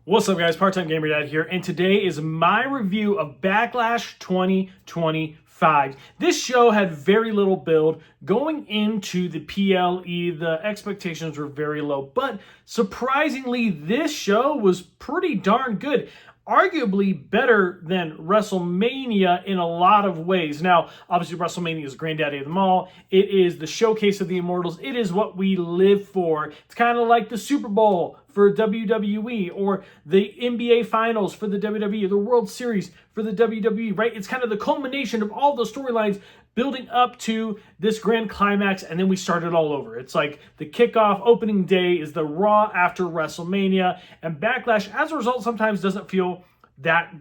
What's up, guys? Part-Time Gamer Dad here, and today is my review of Backlash 2025. This show had very little build. Going into the PLE, the expectations were very low, but surprisingly, this show was pretty darn good. Arguably better than WrestleMania in a lot of ways. Now, obviously, WrestleMania is granddaddy of them all. It is the showcase of the Immortals. It is what we live for. It's kind of like the Super Bowl for WWE, or the NBA Finals for the WWE, the World Series for the WWE, right? It's kind of the culmination of all those storylines building up to this grand climax, and then we start it all over. It's like the kickoff opening day is the Raw after WrestleMania, and Backlash, as a result, sometimes doesn't feel that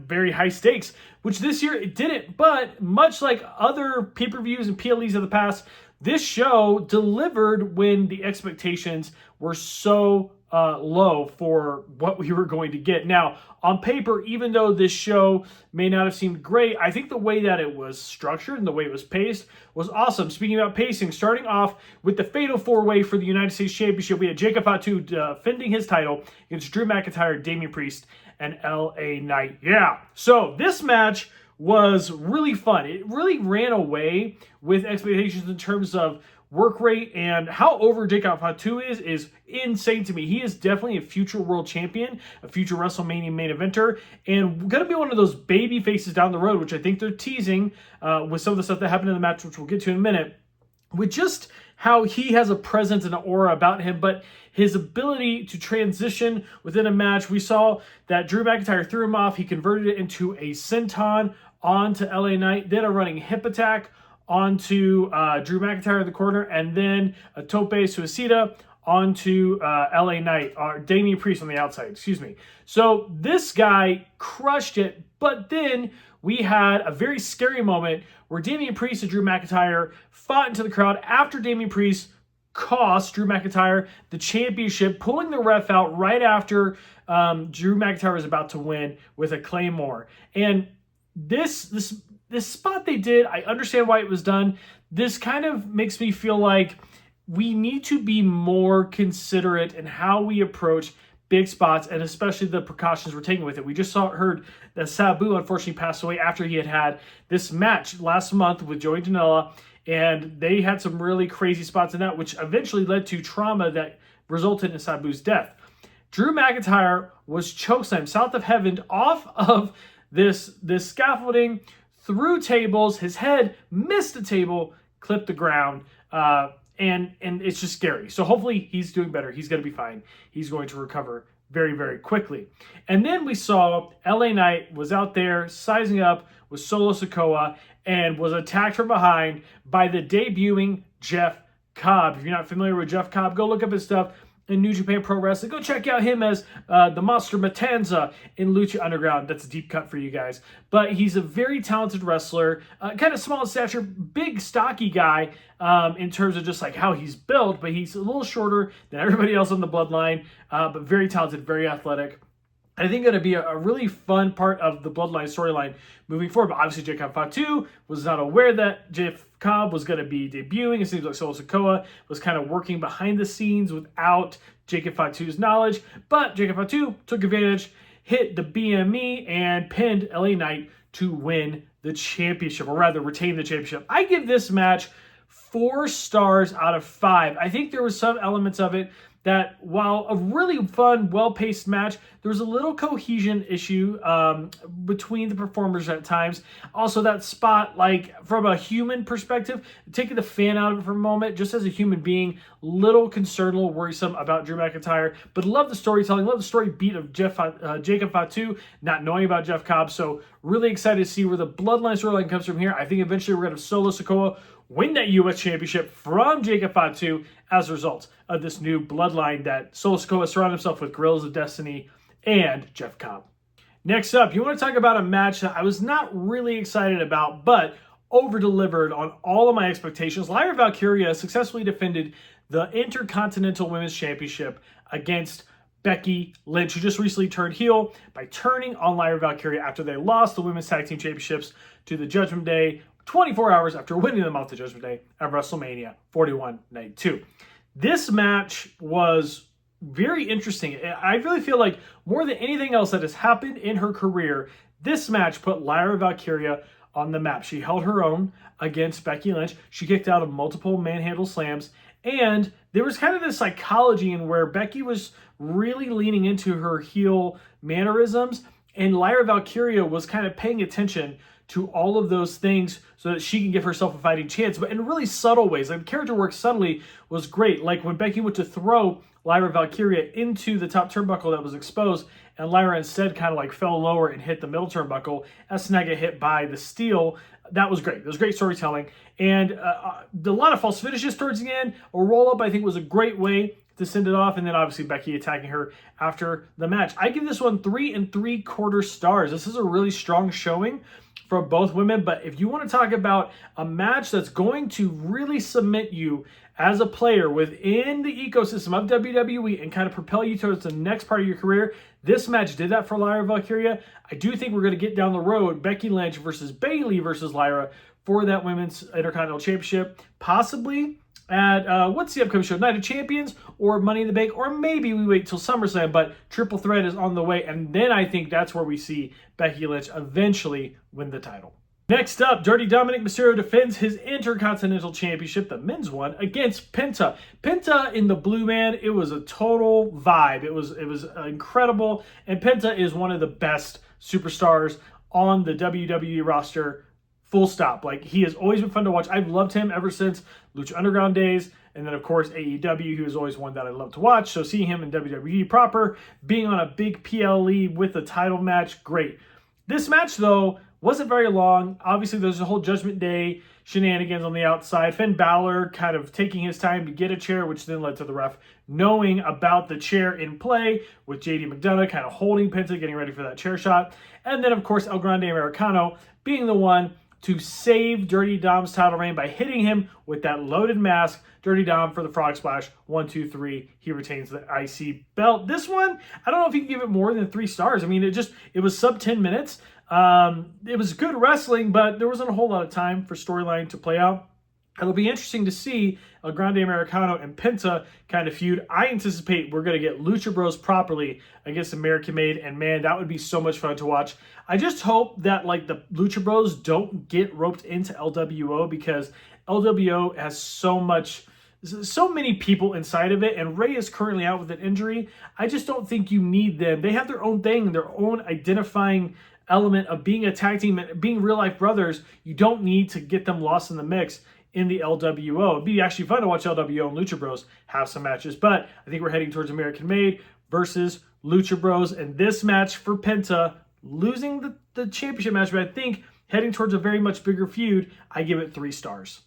very high stakes, which this year it didn't. But much like other pay-per-views and PLEs of the past, this show delivered when the expectations were so low for what we were going to get. Now, on paper, even though this show may not have seemed great, I think the way that it was structured and the way it was paced was awesome. Speaking about pacing, starting off with the Fatal 4-Way for the United States Championship, we had Jacob Fatu defending his title against Drew McIntyre, Damian Priest, and LA Knight. Yeah, so this match was really fun. It really ran away with expectations in terms of work rate, and how over Jacob Fatu is insane to me. He is definitely a future world champion, a future WrestleMania main eventer, and going to be one of those baby faces down the road, which I think they're teasing with some of the stuff that happened in the match, which we'll get to in a minute, with just how he has a presence and an aura about him, but his ability to transition within a match. We saw that Drew McIntyre threw him off. He converted it into a senton onto LA Knight, then a running hip attack onto Drew McIntyre in the corner, and then a tope suicida onto LA Knight, or Damian Priest on the outside, excuse me. So this guy crushed it, but then we had a very scary moment where Damian Priest and Drew McIntyre fought into the crowd after Damian Priest cost Drew McIntyre the championship, pulling the ref out right after Drew McIntyre was about to win with a Claymore. And this spot they did, I understand why it was done. This kind of makes me feel like we need to be more considerate in how we approach big spots, and especially the precautions we're taking with it. We just heard that Sabu unfortunately passed away after he had this match last month with Joey Janela, and they had some really crazy spots in that, which eventually led to trauma that resulted in Sabu's death. Drew McIntyre was chokeslammed south of heaven off of this scaffolding, through tables. His head missed the table, clipped the ground, and it's just scary. So hopefully he's doing better. He's going to be fine. He's going to recover very, very quickly. And then we saw LA Knight was out there sizing up with Solo Sikoa and was attacked from behind by the debuting Jeff Cobb. If you're not familiar with Jeff Cobb, go look up his stuff in New Japan Pro Wrestling. Go check out him as the Monster Matanza in Lucha Underground. That's a deep cut for you guys. But he's a very talented wrestler, kind of small in stature, big, stocky guy in terms of just like how he's built, but he's a little shorter than everybody else on the bloodline, but very talented, very athletic. I think going to be a really fun part of the Bloodline storyline moving forward. But obviously, Jacob Fatu was not aware that Jeff Cobb was going to be debuting. It seems like Solo Sikoa was kind of working behind the scenes without Jacob Fatu's knowledge. But Jacob Fatu took advantage, hit the BME, and pinned LA Knight to win the championship, or rather retain the championship. I give this match 4 stars out of 5. I think there were some elements of it that, while a really fun, well-paced match, there was a little cohesion issue between the performers at times. Also, that spot, like, from a human perspective, taking the fan out of it for a moment, just as a human being, little concerned, a little worrisome about Drew McIntyre, but love the storytelling, love the story beat of Jacob Fatu, not knowing about Jeff Cobb, so really excited to see where the Bloodline storyline comes from here. I think eventually we're going to have Solo Sikoa win that U.S. Championship from Jacob Fatu as a result of this new bloodline that Solo Sikoa surrounded himself with, Guerrillas of Destiny and Jeff Cobb. Next up, you want to talk about a match that I was not really excited about, but over-delivered on all of my expectations. Lyra Valkyria successfully defended the Intercontinental Women's Championship against Becky Lynch, who just recently turned heel by turning on Lyra Valkyria after they lost the Women's Tag Team Championships to the Judgment Day 24 hours after winning them off the Judgment Day at WrestleMania 41 Night 2. This match was very interesting. I really feel like more than anything else that has happened in her career, this match put Lyra Valkyria on the map. She held her own against Becky Lynch. She kicked out of multiple manhandle slams. And there was kind of this psychology in where Becky was really leaning into her heel mannerisms, and Lyra Valkyria was kind of paying attention to all of those things so that she can give herself a fighting chance, but in really subtle ways. Like, the character work subtly was great. Like when Becky went to throw Lyra Valkyria into the top turnbuckle that was exposed, and Lyra instead kind of like fell lower and hit the middle turnbuckle as Snag got hit by the steel. That was great. It was great storytelling. And a lot of false finishes towards the end. A roll-up, I think, was a great way to send it off. And then obviously Becky attacking her after the match. I give this one 3 3/4 stars. This is a really strong showing for both women. But if you want to talk about a match that's going to really cement you as a player within the ecosystem of WWE and kind of propel you towards the next part of your career, this match did that for Lyra Valkyria. I do think we're going to get down the road Becky Lynch versus Bayley versus Lyra for that Women's Intercontinental Championship, possibly at, what's the upcoming show? Night of Champions or Money in the Bank, or maybe we wait till SummerSlam, but Triple Threat is on the way, and then I think that's where we see Becky Lynch eventually win the title. Next up, Dirty Dominic Mysterio defends his Intercontinental Championship, the men's one, against Penta. Penta in the blue, man, it was a total vibe. It was incredible, and Penta is one of the best superstars on the WWE roster, full stop. Like, he has always been fun to watch. I've loved him ever since Lucha Underground days, and then, of course, AEW, he was always one that I love to watch. So seeing him in WWE proper, being on a big PLE with a title match, great. This match, though, wasn't very long. Obviously, there's a whole Judgment Day shenanigans on the outside. Finn Balor kind of taking his time to get a chair, which then led to the ref knowing about the chair in play, with JD McDonough kind of holding Penta, getting ready for that chair shot. And then, of course, El Grande Americano being the one to save Dirty Dom's title reign by hitting him with that loaded mask. Dirty Dom for the Frog Splash. 1, 2, 3. He retains the IC belt. This one, I don't know if you can give it more than 3 stars. I mean, it was sub 10 minutes. It was good wrestling, but there wasn't a whole lot of time for storyline to play out. It'll be interesting to see El Grande Americano and Penta kind of feud. I anticipate we're going to get Lucha Bros properly against American Made, and man, that would be so much fun to watch. I just hope that like the Lucha Bros don't get roped into LWO, because LWO has so many people inside of it, and Rey is currently out with an injury. I just don't think you need them. They have their own thing, their own identifying element of being a tag team, being real life brothers. You don't need to get them lost in the mix in the LWO. It'd be actually fun to watch LWO and Lucha Bros have some matches, but I think we're heading towards American Made versus Lucha Bros, and this match for Penta, losing the championship match, but I think heading towards a very much bigger feud, I give it 3 stars.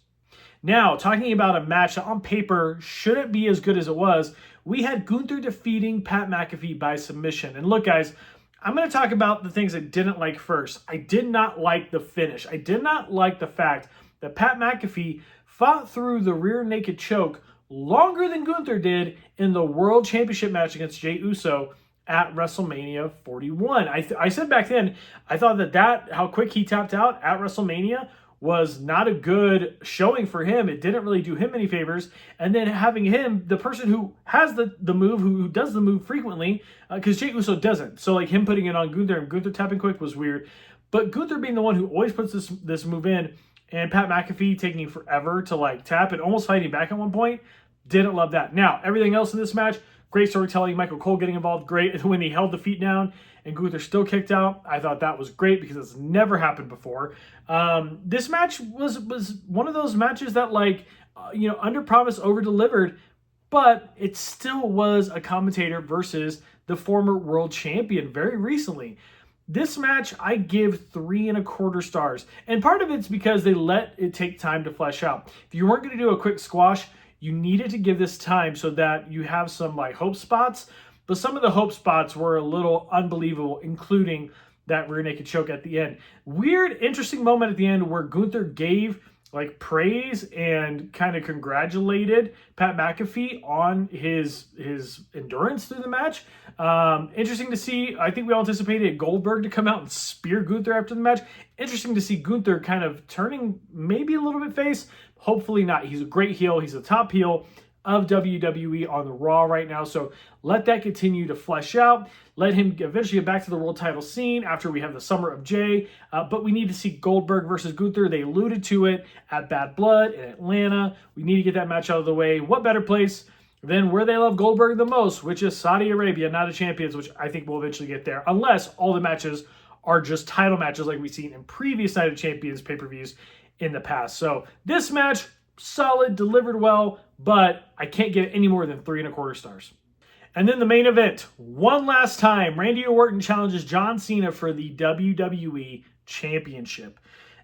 Now, talking about a match that on paper shouldn't be as good as it was, we had Gunther defeating Pat McAfee by submission. And look, guys, I'm going to talk about the things I didn't like first. I did not like the finish. I did not like the fact that Pat McAfee fought through the rear naked choke longer than Gunther did in the World Championship match against Jey Uso at WrestleMania 41. I said back then, I thought that how quick he tapped out at WrestleMania was not a good showing for him. It didn't really do him any favors. And then having him, the person who has the move, who does the move frequently, because Jey Uso doesn't. So like him putting it on Gunther and Gunther tapping quick was weird. But Gunther being the one who always puts this move in, and Pat McAfee taking forever to like tap and almost fighting back at one point, didn't love that. Now, everything else in this match, great storytelling. Michael Cole getting involved, great. When he held the feet down and Gunther still kicked out, I thought that was great because it's never happened before. This match was one of those matches that under promise, over delivered, but it still was a commentator versus the former world champion very recently. This match, I give 3 1/4 stars. And part of it's because they let it take time to flesh out. If you weren't going to do a quick squash, you needed to give this time so that you have some hope spots. But some of the hope spots were a little unbelievable, including that rear naked choke at the end. Weird, interesting moment at the end where Gunther gave praise and kind of congratulated Pat McAfee on his endurance through the match. Interesting to see. I think we all anticipated Goldberg to come out and spear Gunther after the match. Interesting to see Gunther kind of turning maybe a little bit face. Hopefully not. He's a great heel. He's a top heel. of WWE on the Raw right now. So let that continue to flesh out. Let him eventually get back to the world title scene after we have the Summer of Jay. But we need to see Goldberg versus Gunther. They alluded to it at Bad Blood in Atlanta. We need to get that match out of the way. What better place than where they love Goldberg the most, which is Saudi Arabia, not a Champions, which I think we'll eventually get there, unless all the matches are just title matches like we've seen in previous Night of Champions pay-per-views in the past. So this match, solid, delivered well, but I can't give it any more than 3.25 stars. And then the main event, one last time, Randy Orton challenges John Cena for the WWE Championship.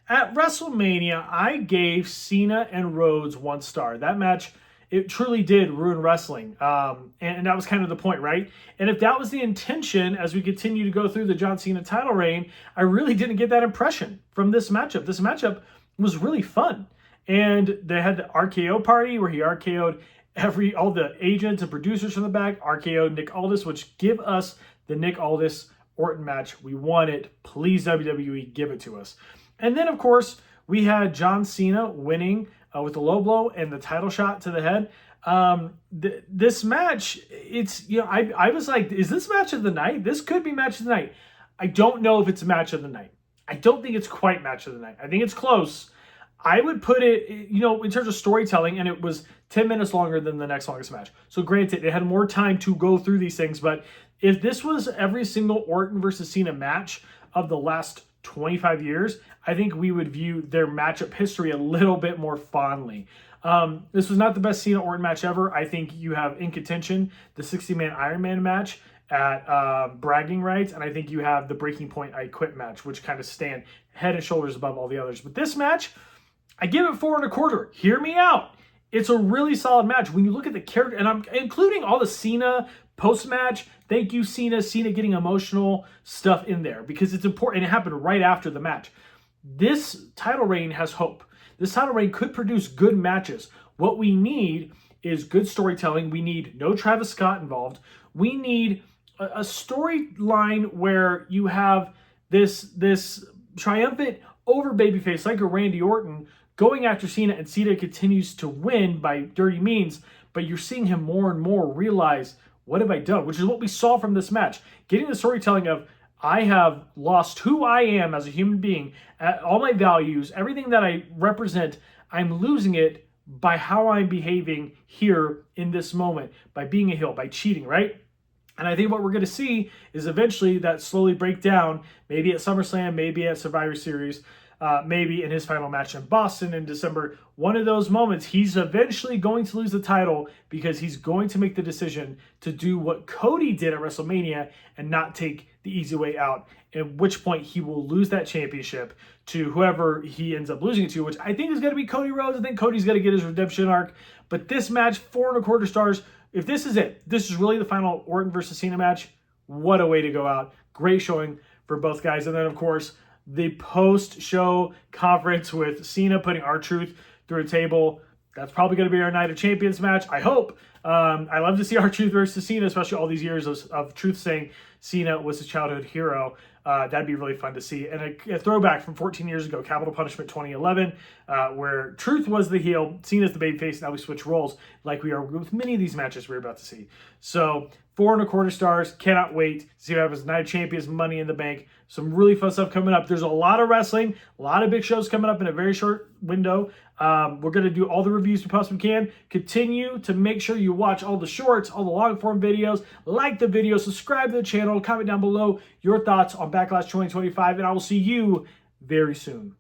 At WrestleMania, I gave Cena and Rhodes 1 star. That match, it truly did ruin wrestling. And that was kind of the point, right? And if that was the intention as we continue to go through the John Cena title reign, I really didn't get that impression from this matchup. This matchup was really fun. And they had the RKO party where he RKO'd all the agents and producers from the back, RKO'd Nick Aldis, which give us the Nick Aldis Orton match. We want it. Please, WWE, give it to us. And then, of course, we had John Cena winning with the low blow and the title shot to the head. This match, it's, I was like, is this match of the night? This could be match of the night. I don't know if it's match of the night. I don't think it's quite match of the night. I think it's close. I would put it, in terms of storytelling, and it was 10 minutes longer than the next longest match. So granted, they had more time to go through these things, but if this was every single Orton versus Cena match of the last 25 years, I think we would view their matchup history a little bit more fondly. This was not the best Cena Orton match ever. I think you have in contention the 60-man Iron Man match at bragging rights, and I think you have the Breaking Point I Quit match, which kind of stand head and shoulders above all the others. But this match, I give it 4.25. Hear me out. It's a really solid match. When you look at the character, and I'm including all the Cena post-match, thank you, Cena getting emotional stuff in there because it's important. And it happened right after the match. This title reign has hope. This title reign could produce good matches. What we need is good storytelling. We need no Travis Scott involved. We need a storyline where you have this triumphant over babyface like a Randy Orton going after Cena, and Cena continues to win by dirty means, but you're seeing him more and more realize, what have I done? Which is what we saw from this match. Getting the storytelling of, I have lost who I am as a human being, all my values, everything that I represent, I'm losing it by how I'm behaving here in this moment, by being a heel, by cheating, right? And I think what we're going to see is eventually that slowly break down, maybe at SummerSlam, maybe at Survivor Series, maybe in his final match in Boston in December. One of those moments, he's eventually going to lose the title because he's going to make the decision to do what Cody did at WrestleMania and not take the easy way out, at which point he will lose that championship to whoever he ends up losing it to, which I think is going to be Cody Rhodes. I think Cody's going to get his redemption arc. But this match, 4.25 stars. If this is it, this is really the final Orton versus Cena match, what a way to go out. Great showing for both guys. And then, of course, the post-show conference with Cena putting R-Truth through a table. That's probably going to be our Night of Champions match, I hope. I love to see R-Truth versus Cena, especially all these years of Truth saying Cena was his childhood hero. That'd be really fun to see. And a throwback from 14 years ago, Capital Punishment 2011, where Truth was the heel, Cena's the babyface. Now we switch roles like we are with many of these matches we're about to see. So 4.25 stars. Cannot wait to see what happens. Night of Champions, Money in the Bank. Some really fun stuff coming up. There's a lot of wrestling, a lot of big shows coming up in a very short window. We're going to do all the reviews we possibly can. Continue to make sure you watch all the shorts, all the long form videos, like the video, subscribe to the channel, comment down below your thoughts on Backlash 2025, and I will see you very soon.